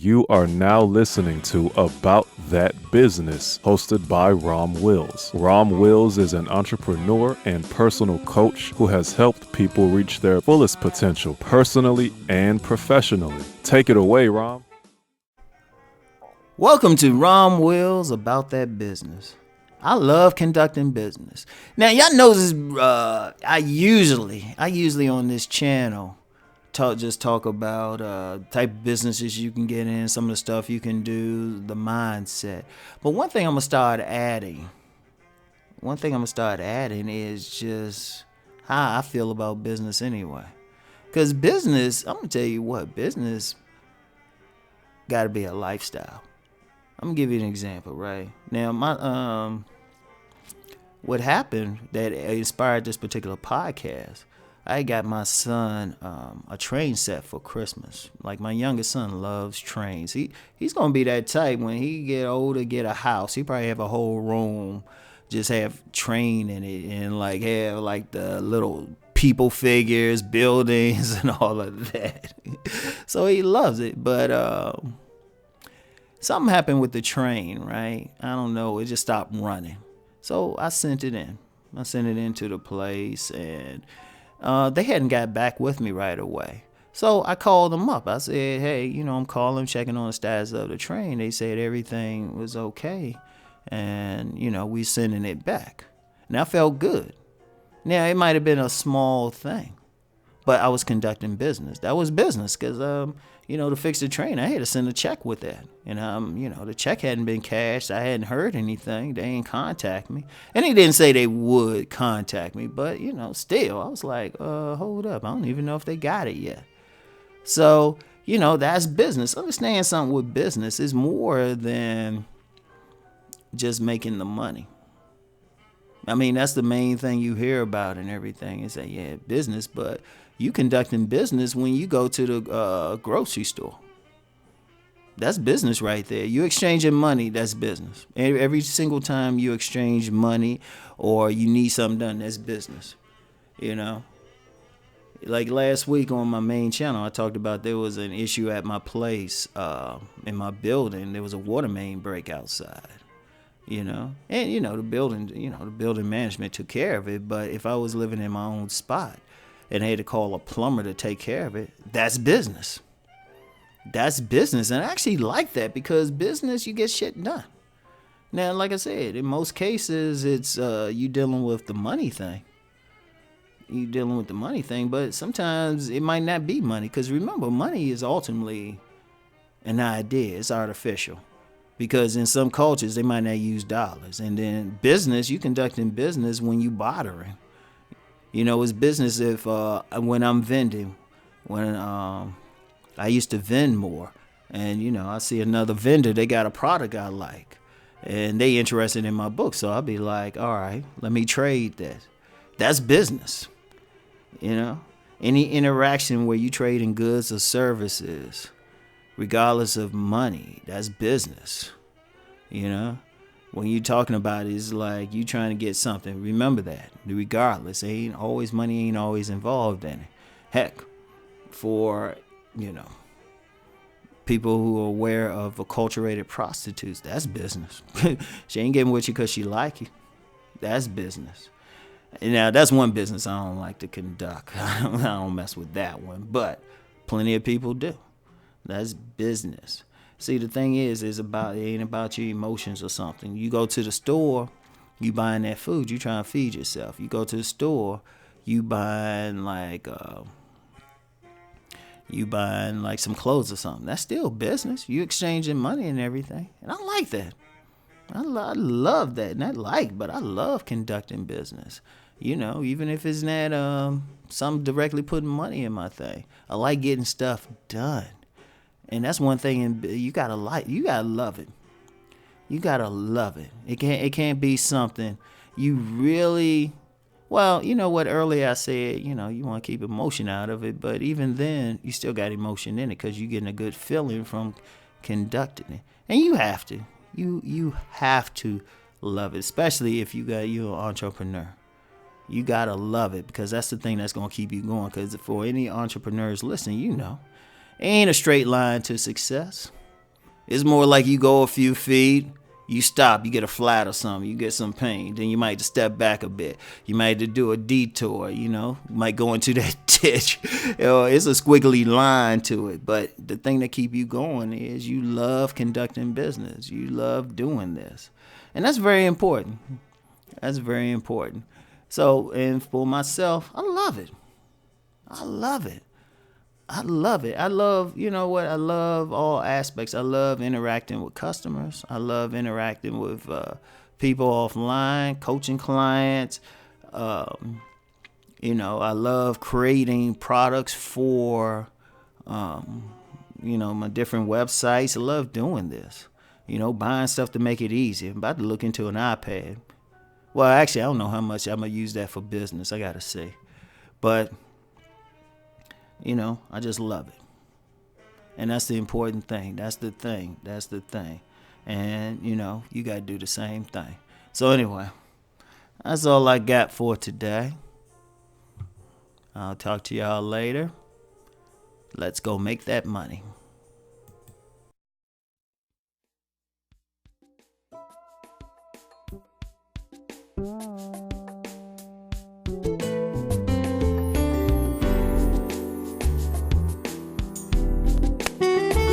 You are now listening to About That Business, hosted by Rom Wills. Rom Wills is an entrepreneur and personal coach who has helped people reach their fullest potential personally and professionally. Take it away, Rom. Welcome to Rom Wills About That Business. I love conducting business. Now, y'all know this. I usually on this channel talk about type of businesses you can get in, some of the stuff you can do, the mindset. But one thing I'm gonna start adding is just how I feel about business anyway. Because business, I'm gonna tell you what, business got to be a lifestyle. I'm gonna give you an example, right? Now, what happened that inspired this particular podcast, I got my son a train set for Christmas. Like, my youngest son loves trains. He's gonna be that type when he get older, get a house. He probably have a whole room, just have train in it, and like have like the little people figures, buildings, and all of that. So he loves it. But something happened with the train, right? I don't know. It just stopped running. So I sent it in. I sent it into the place, and they hadn't got back with me right away. So I called them up. I said, hey, I'm calling, checking on the status of the train. They said everything was okay, and, we sending it back. And I felt good. Now, it might have been a small thing, but I was conducting business. That was business because, to fix the train, I had to send a check with that. And, the check hadn't been cashed. I hadn't heard anything. They didn't contact me. And they didn't say they would contact me. But, still, I was like, hold up. I don't even know if they got it yet. So, that's business. Understand something with business is more than just making the money. I mean, that's the main thing you hear about and everything is that, yeah, business. But you conducting business when you go to the grocery store. That's business right there. You exchanging money, that's business. Every single time you exchange money or you need something done, that's business. Like last week on my main channel, I talked about there was an issue at my place, in my building. There was a water main break outside. And the building management took care of it. But if I was living in my own spot and I had to call a plumber to take care of it, that's business. That's business. And I actually like that because business, you get shit done. Now, like I said, in most cases, it's you dealing with the money thing. But sometimes it might not be money. Because remember, money is ultimately an idea. It's artificial. Because in some cultures, they might not use dollars. And then business, you conducting business when you bartering. It's business if when I'm vending, when I used to vend more. And, I see another vendor, they got a product I like. And they interested in my book. So I'll be like, all right, let me trade that. That's business. Any interaction where you trade in goods or services, regardless of money, that's business. When you're talking about it, it's like you trying to get something. Remember that. Regardless, money ain't always involved in it. Heck, for, people who are aware of acculturated prostitutes, that's business. She ain't getting with you because she like you. That's business. Now, that's one business I don't like to conduct. I don't mess with that one. But plenty of people do. That's business. See, the thing is it ain't about your emotions or something. You go to the store, you buying that food, you trying to feed yourself. You go to the store, you buying like some clothes or something. That's still business. You exchanging money and everything. And I like that. I love that. But I love conducting business. Even if it's not some directly putting money in my thing. I like getting stuff done. And that's one thing you gotta love it. You gotta love it. It can't be something you really, well, you know what, earlier I said, you want to keep emotion out of it, but even then, you still got emotion in it because you're getting a good feeling from conducting it. And you have to. You have to love it, especially if you're an entrepreneur. You gotta love it because that's the thing that's gonna keep you going. Because for any entrepreneurs listening, it ain't a straight line to success. It's more like you go a few feet, you stop, you get a flat or something, you get some pain. Then you might just step back a bit. You might have to do a detour, you know. You might go into that ditch. It's a squiggly line to it. But the thing that keep you going is you love conducting business. You love doing this. And that's very important. That's very important. So, and for myself, I love it. I love it. I love it. I love, you know what? I love all aspects. I love interacting with customers. I love interacting with people offline, coaching clients. You know, I love creating products for, you know, my different websites. I love doing this. You know, buying stuff to make it easy. I'm about to look into an iPad. Well, actually, I don't know how much I'm going to use that for business. I got to see. But you know, I just love it. And that's the important thing. That's the thing. That's the thing. And, you know, you got to do the same thing. So anyway, that's all I got for today. I'll talk to y'all later. Let's go make that money.